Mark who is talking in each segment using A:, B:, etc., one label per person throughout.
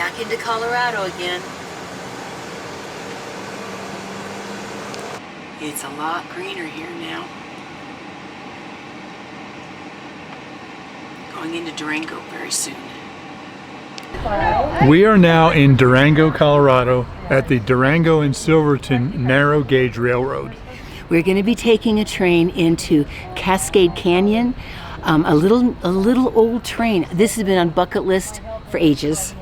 A: back into Colorado again. It's a lot greener here now. Going into Durango very soon.
B: We are now in Durango, Colorado at the Durango and Silverton Narrow Gauge Railroad.
A: We're going to be taking a train into Cascade Canyon, a little old train. This has been on bucket list for ages.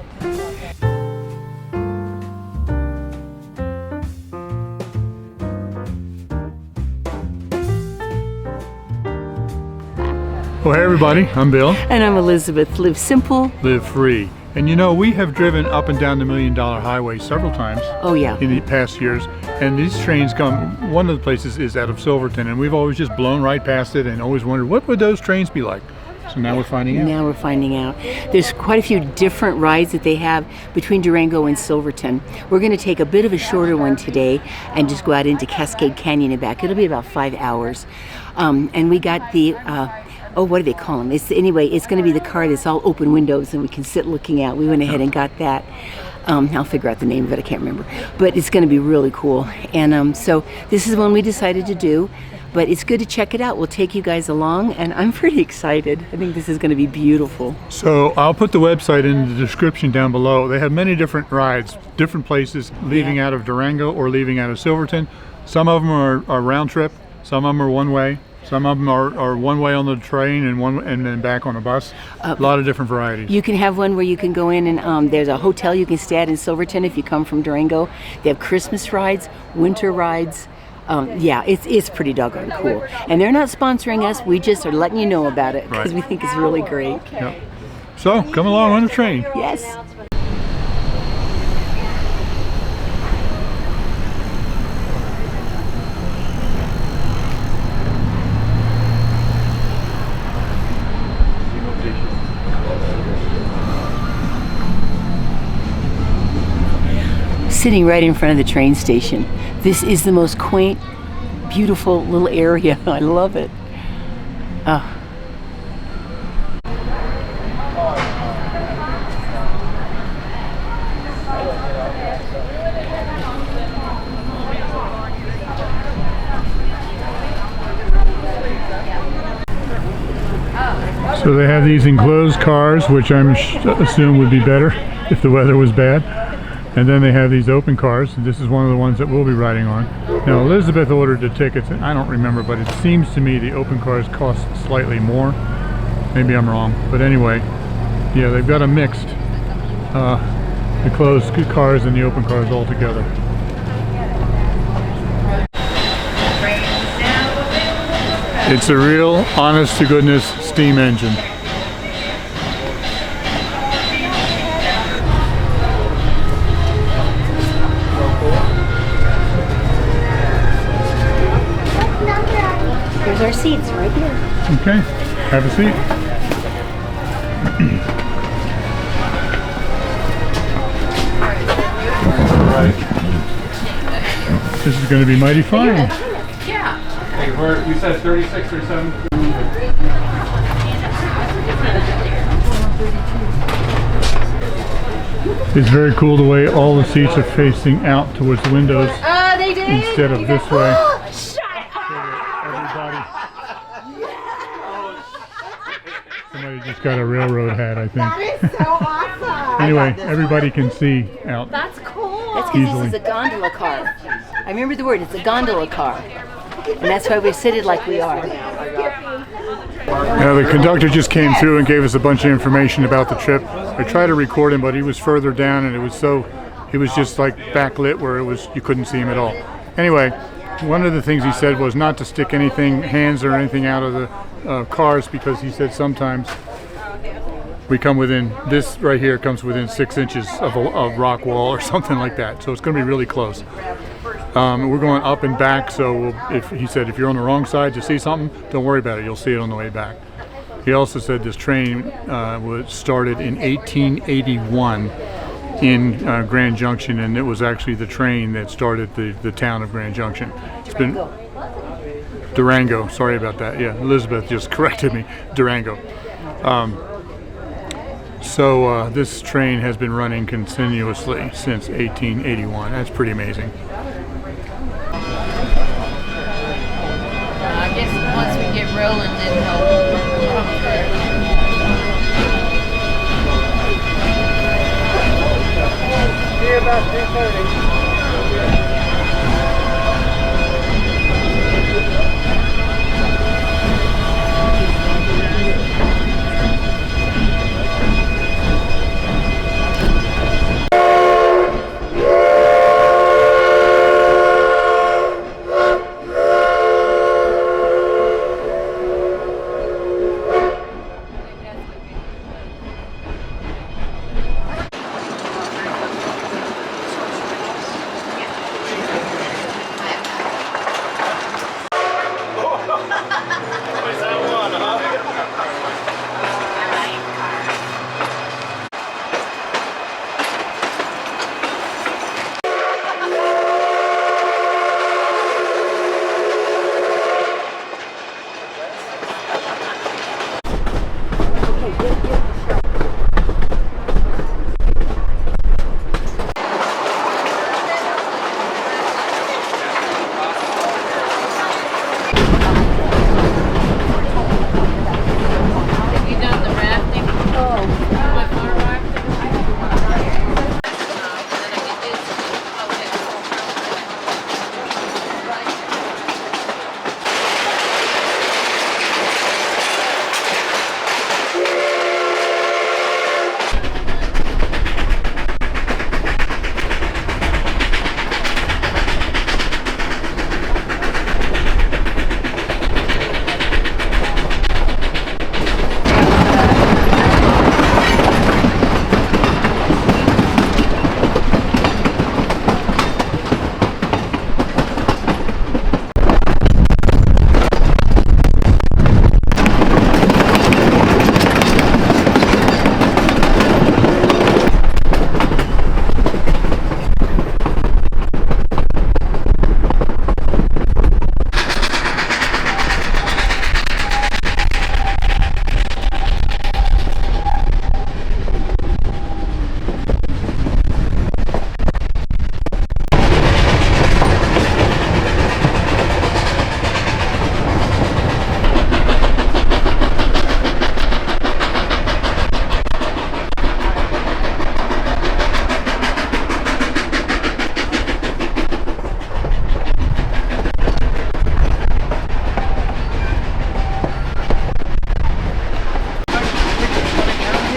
B: Well, hey everybody, I'm Bill.
A: And I'm Elizabeth. Live simple.
B: Live free. And you know, we have driven up and down the $1 Million Highway several times.
A: Oh yeah.
B: In the past years. And these trains come, one of the places is out of Silverton, and we've always just blown right past it and always wondered, what would those trains be like? So now we're finding out.
A: Now we're finding out. There's quite a few different rides that they have between Durango and Silverton. We're going to take a bit of a shorter one today and just go out into Cascade Canyon and back. It'll be about 5 hours. And we got the, oh, what do they call them? Anyway, it's going to be the car that's all open windows and we can sit looking out. We went ahead and got that. I'll figure out the name of it, I can't remember. But it's going to be really cool. And so this is one we decided to do. But it's good to check it out. We'll take you guys along, and I'm pretty excited. I think this is going to be beautiful.
B: So I'll put the website in the description down below. They have many different rides, different places, leaving out of Durango or leaving out of Silverton. Some of them are round trip. Some of them are one way. Some of them are one way on the train and then back on a bus. A lot of different varieties.
A: You can have one where you can go in and there's a hotel you can stay at in Silverton if you come from Durango. They have Christmas rides, winter rides. Yeah, it's pretty doggone cool. And they're not sponsoring us. We just are letting you know about it because we think it's really great.
B: Yep. So come along on the train.
A: Yes. Sitting right in front of the train station. This is the most quaint, beautiful little area. I love it. Oh.
B: So they have these enclosed cars, which I'm assume would be better if the weather was bad. And then they have these open cars. This is one of the ones that we'll be riding on. Now Elizabeth ordered the tickets, and I don't remember, but it seems to me the open cars cost slightly more. Maybe I'm wrong, but anyway, yeah, they've got a mixed the closed cars and the open cars all together. It's a real honest to goodness steam engine.
A: Here's our seats right here.
B: Okay, have a seat. All right. This is going to be mighty fun.
C: Yeah. Hey, we said 36 or 7.
B: It's very cool the way all the seats are facing out towards the windows
A: They did.
B: instead of this way. Somebody just got a railroad hat, I think.
D: That is so awesome.
B: Anyway, everybody can see out.
D: That's cool.
A: That's because this is a gondola car. I remember the word, it's a gondola car. And that's why we're seated like we are.
B: Now the conductor just came through and gave us a bunch of information about the trip. I tried to record him, but he was further down and he was just like backlit where you couldn't see him at all. Anyway, one of the things he said was not to stick hands or anything out of the cars, because he said sometimes we come within, this right here comes within 6 inches of a rock wall or something like that. So it's going to be really close. We're going up and back, so he said if you're on the wrong side to see something, don't worry about it. You'll see it on the way back. He also said this train was started in 1881 in Grand Junction, and it was actually the train that started the town of Grand Junction. It's been Durango. Sorry about that. Yeah, Elizabeth just corrected me. Durango. So this train has been running continuously since 1881. That's pretty amazing.
E: I guess once we get rolling, then he'll come through.
C: See you about 2:30.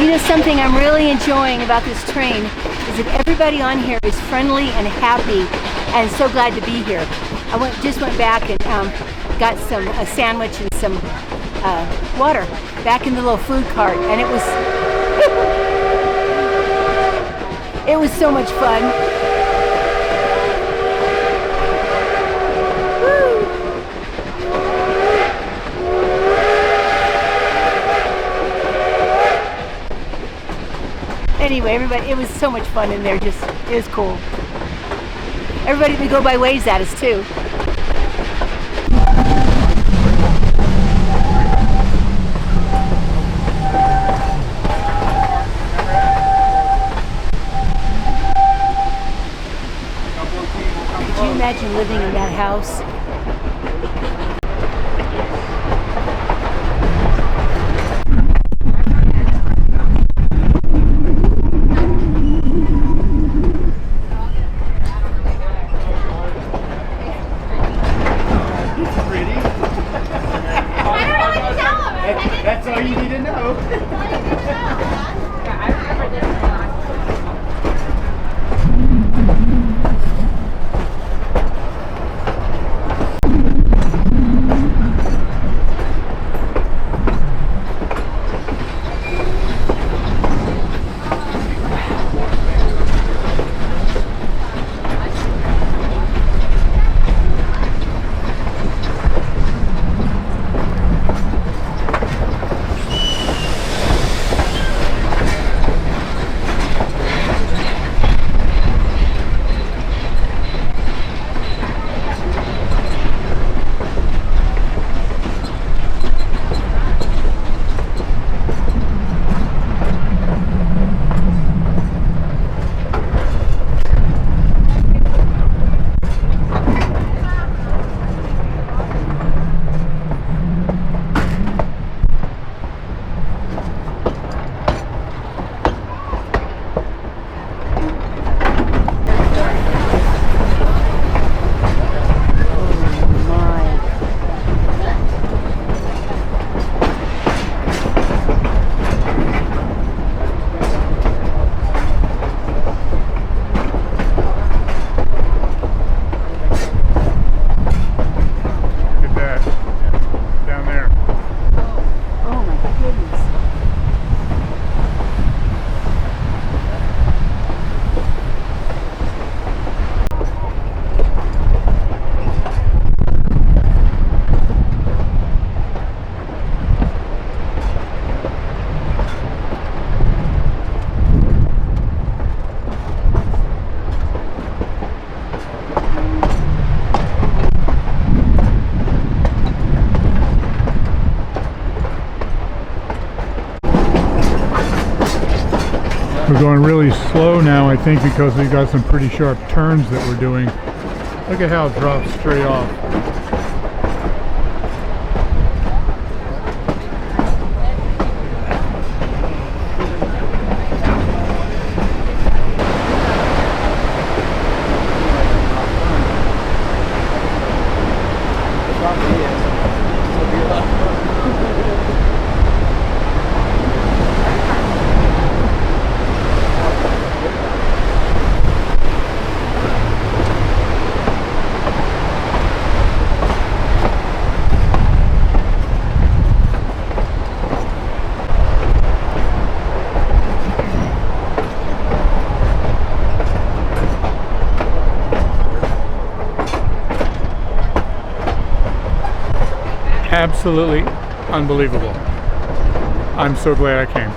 A: You know, something I'm really enjoying about this train is that everybody on here is friendly and happy and so glad to be here. I just went back and got a sandwich and some water back in the little food cart, and it was so much fun. Anyway, everybody, it was so much fun in there. It was cool. Everybody would go by waves at us too. Could you imagine living in that house?
C: That's all you need to know.
E: I remember this one.
B: We're going really slow now, I think, because we've got some pretty sharp turns that we're doing. Look at how it drops straight off. Absolutely unbelievable. I'm so glad I came.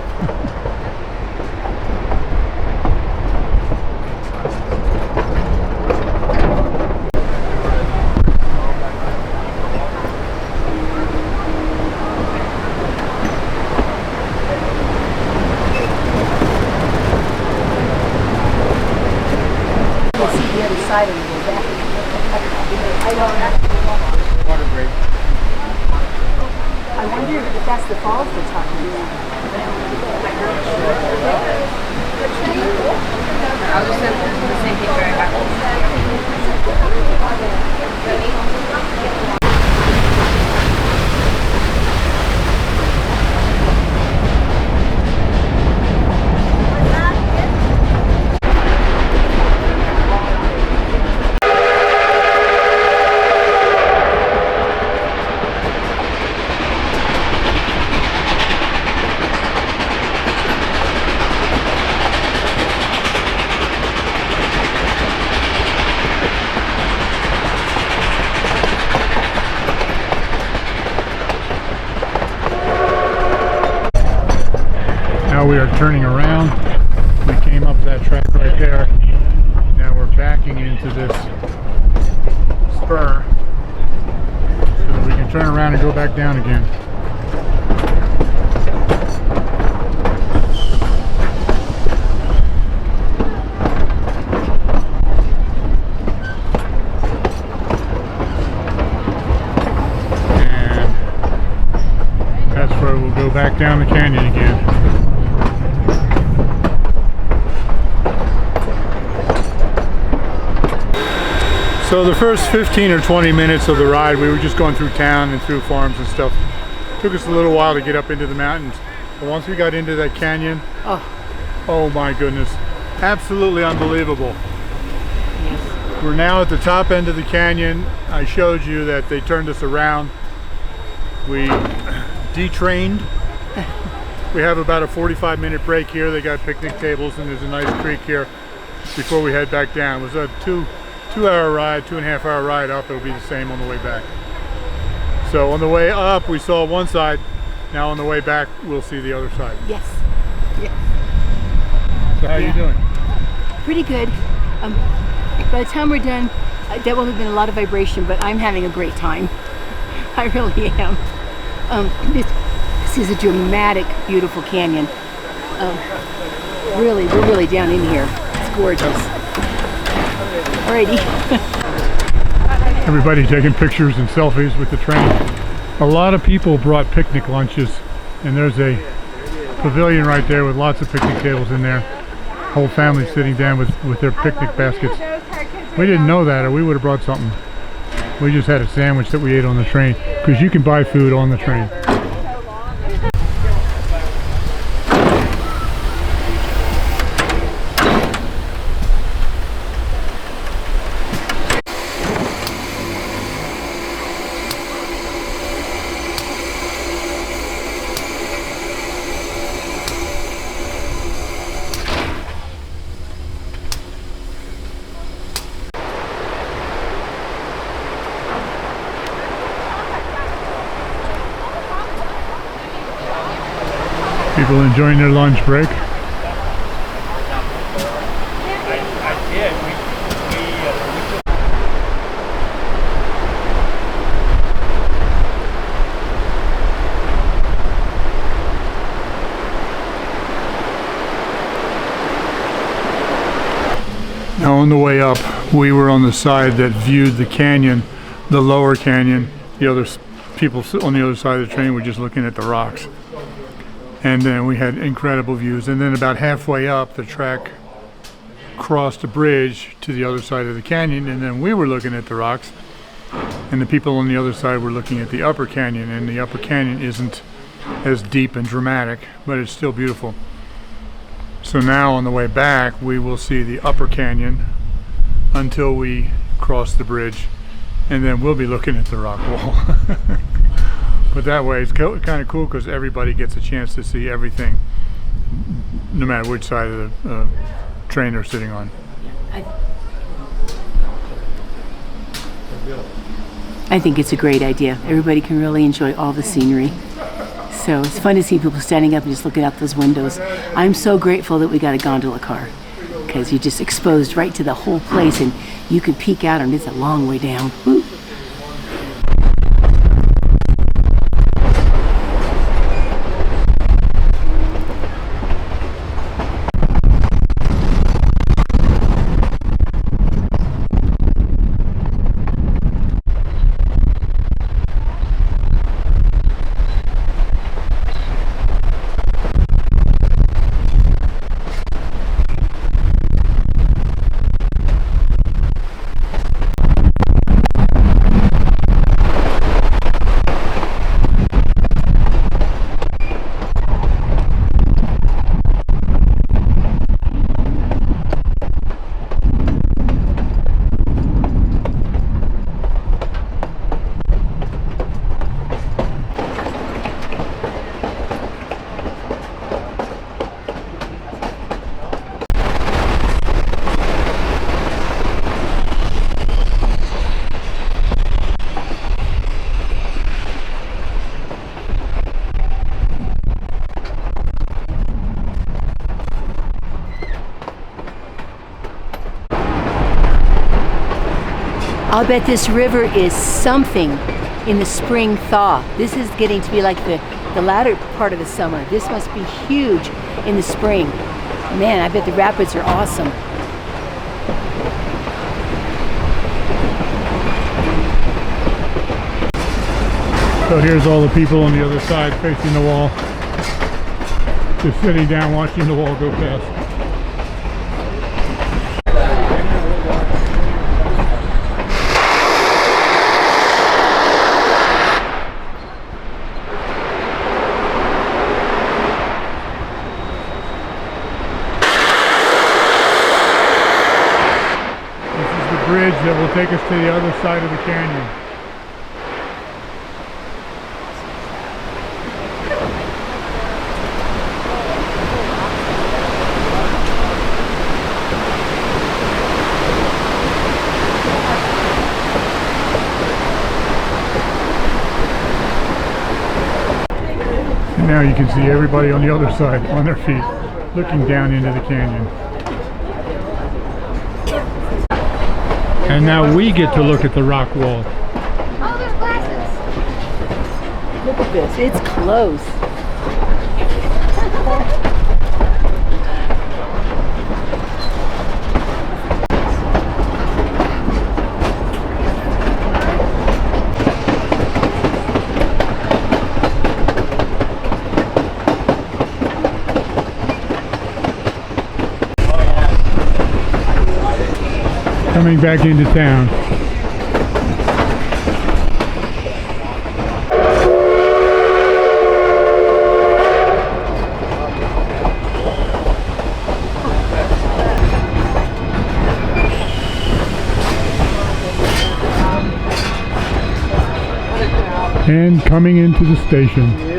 A: We'll see the other side of the back. I don't
C: Water break.
A: I wonder if that's the falls they're talking about.
E: I'll just send the same picture I got.
B: Now we are turning around. We came up that track right there. Now we're backing into this spur so that we can turn around and go back down again. And that's where we'll go back down the canyon again. So the first 15 or 20 minutes of the ride, we were just going through town and through farms and stuff. Took us a little while to get up into the mountains. But once we got into that canyon, oh my goodness, absolutely unbelievable.
A: Yes.
B: We're now at the top end of the canyon. I showed you that they turned us around. We detrained. We have about a 45-minute break here. They got picnic tables and there's a nice creek here before we head back down. It was a two-hour ride, 2.5-hour ride up. It'll be the same on the way back. So on the way up, we saw one side. Now on the way back, we'll see the other side.
A: Yes. Yes.
B: So how are you doing?
A: Pretty good. By the time we're done, there will have been a lot of vibration, but I'm having a great time. I really am. This is a dramatic, beautiful canyon. Really, we're really down in here. It's gorgeous. Alrighty.
B: Everybody taking pictures and selfies with the train. A lot of people brought picnic lunches, and there's a pavilion right there with lots of picnic tables in there. Whole family sitting down with their picnic baskets. We didn't know that, or we would have brought something. We just had a sandwich that we ate on the train, because you can buy food on the train. People enjoying their lunch break. Now on the way up, we were on the side that viewed the canyon, the lower canyon. The other people on the other side of the train were just looking at the rocks. And then we had incredible views. And then about halfway up, the track crossed a bridge to the other side of the canyon, and then we were looking at the rocks. And the people on the other side were looking at the upper canyon, and the upper canyon isn't as deep and dramatic, but it's still beautiful. So now on the way back, we will see the upper canyon until we cross the bridge, and then we'll be looking at the rock wall. But that way it's kind of cool because everybody gets a chance to see everything, no matter which side of the train they're sitting on.
A: I think it's a great idea. Everybody can really enjoy all the scenery. So it's fun to see people standing up and just looking out those windows. I'm so grateful that we got a gondola car because you're just exposed right to the whole place and you can peek out and it's a long way down. Woo. I'll bet this river is something in the spring thaw. This is getting to be like the latter part of the summer. This must be huge in the spring. Man, I bet the rapids are awesome.
B: So here's all the people on the other side facing the wall, just sitting down watching the wall go past. Bridge that will take us to the other side of the canyon. And now you can see everybody on the other side on their feet looking down into the canyon. And now we get to look at the rock wall.
D: Oh, there's glasses.
A: Look at this, it's close.
B: Coming back into town. And coming into the station.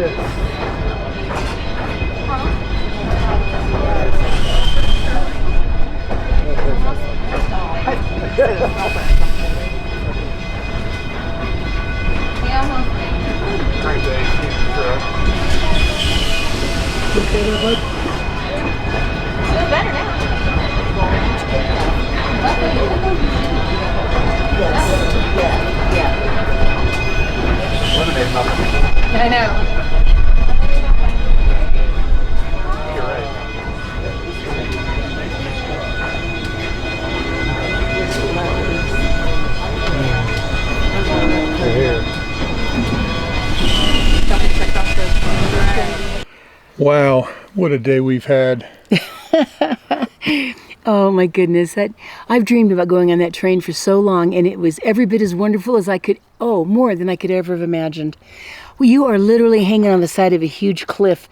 E: I know.
B: What a day we've had.
A: Oh my goodness, I've dreamed about going on that train for so long, and it was every bit as wonderful as I could, more than I could ever have imagined. Well, you are literally hanging on the side of a huge cliff,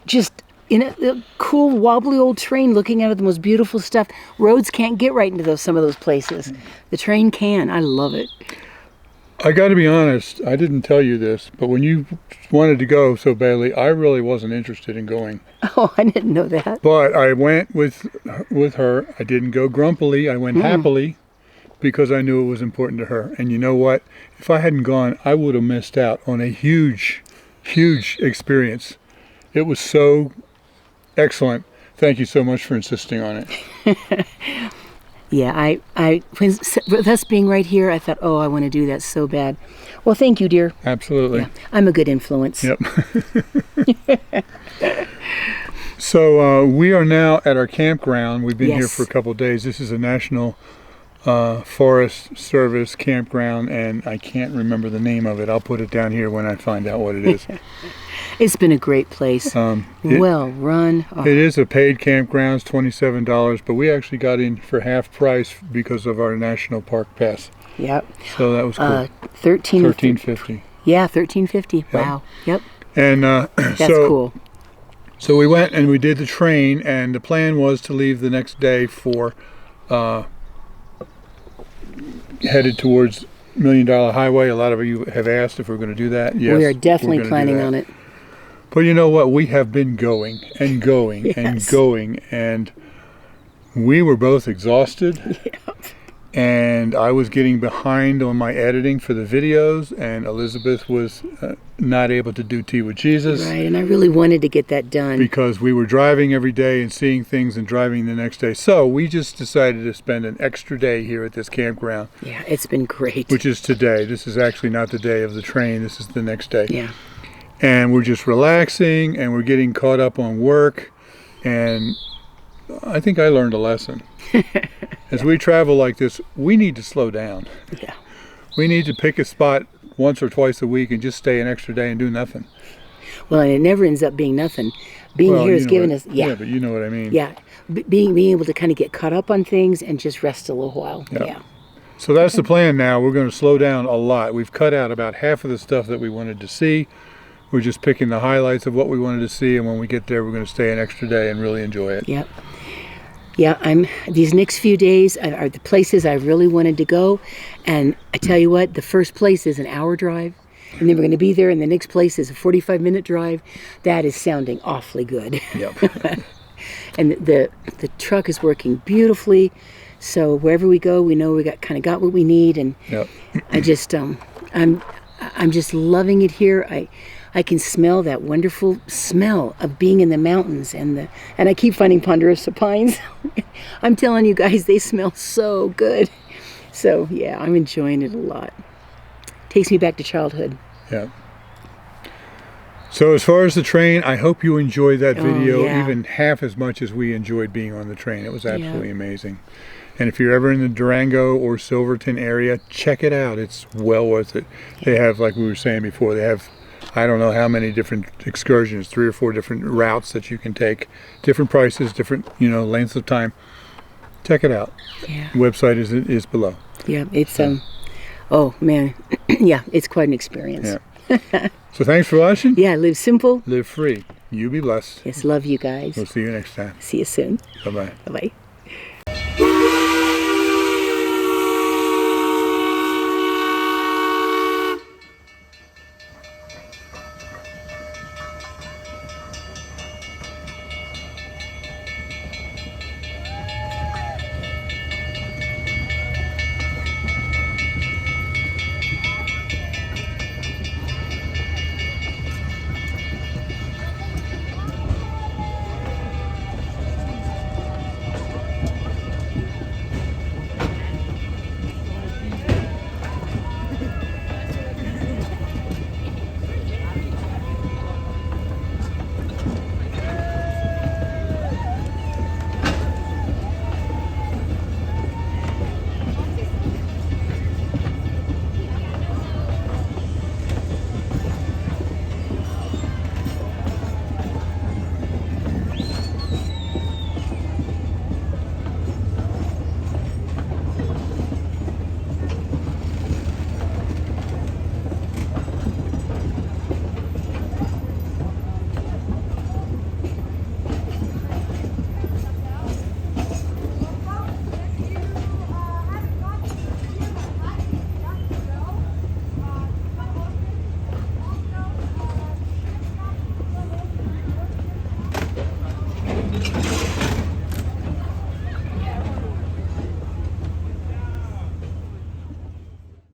A: just in a cool, wobbly old train looking out at the most beautiful stuff. Roads can't get right into some of those places. The train can. I love it.
B: I got to be honest, I didn't tell you this, but when you wanted to go so badly, I really wasn't interested in going.
A: Oh, I didn't know that.
B: But I went with her. I didn't go grumpily. I went happily because I knew it was important to her. And you know what? If I hadn't gone, I would have missed out on a huge, huge experience. It was so excellent. Thank you so much for insisting on it.
A: Yeah, with us being right here, I thought, I want to do that so bad. Well, thank you, dear.
B: Absolutely.
A: Yeah, I'm a good influence.
B: Yep. So we are now at our campground. We've been here for a couple of days. This is a National Forest Service campground, and I can't remember the name of it. I'll put it down here when I find out what it is.
A: It's been a great place. Well run. Oh.
B: It is a paid campground. It's $27, but we actually got in for half price because of our National Park Pass.
A: Yep.
B: So that was cool. $13.50.
A: Yeah, $13.50. Yep. Wow. Yep.
B: And
A: that's cool.
B: So we went and we did the train, and the plan was to leave the next day for headed towards $1 Million Highway. A lot of you have asked if we're going to do that. Yes,
A: we are definitely planning on it.
B: But you know what? We have been going and going and going, and we were both exhausted. Yep. And I was getting behind on my editing for the videos, and Elizabeth was not able to do Tea with Jesus.
A: Right, and I really wanted to get that done.
B: Because we were driving every day and seeing things and driving the next day. So we just decided to spend an extra day here at this campground.
A: Yeah, it's been great.
B: Which is today. This is actually not the day of the train. This is the next day.
A: Yeah.
B: And we're just relaxing, and we're getting caught up on work. And I think I learned a lesson. As we travel like this, we need to slow down.
A: Yeah.
B: We need to pick a spot once or twice a week and just stay an extra day and do nothing.
A: Well, and it never ends up being nothing. Being here has given us...
B: Yeah, but you know what I mean.
A: Yeah. Being able to kind of get caught up on things and just rest a little while.
B: Yep.
A: Yeah.
B: So that's the plan now. We're going to slow down a lot. We've cut out about half of the stuff that we wanted to see. We're just picking the highlights of what we wanted to see, and when we get there, we're going to stay an extra day and really enjoy it.
A: Yep. Yeah, these next few days are the places I really wanted to go, and I tell you what, the first place is an hour drive, and then we're going to be there, and the next place is a 45-minute drive. That is sounding awfully good.
B: Yep.
A: And the truck is working beautifully, so wherever we go, we know we got what we need, and
B: yep.
A: I just I'm just loving it here. I can smell that wonderful smell of being in the mountains, and I keep finding ponderosa pines. I'm telling you guys, they smell so good. So yeah, I'm enjoying it a lot. Takes me back to childhood.
B: Yeah. So as far as the train, I hope you enjoyed that video even half as much as we enjoyed being on the train. It was absolutely amazing. And if you're ever in the Durango or Silverton area, check it out. It's well worth it. Yeah. They have, like we were saying before, they have I don't know how many different excursions, 3 or 4 different routes that you can take, different prices, different, lengths of time. Check it out.
A: Yeah.
B: The website is below.
A: Yeah, it's oh man, yeah, it's quite an experience.
B: Yeah. So thanks for watching.
A: Yeah, live simple,
B: live free. You be blessed.
A: Yes, love you guys.
B: We'll see you next time.
A: See you soon.
B: Bye-bye.
A: Bye-bye.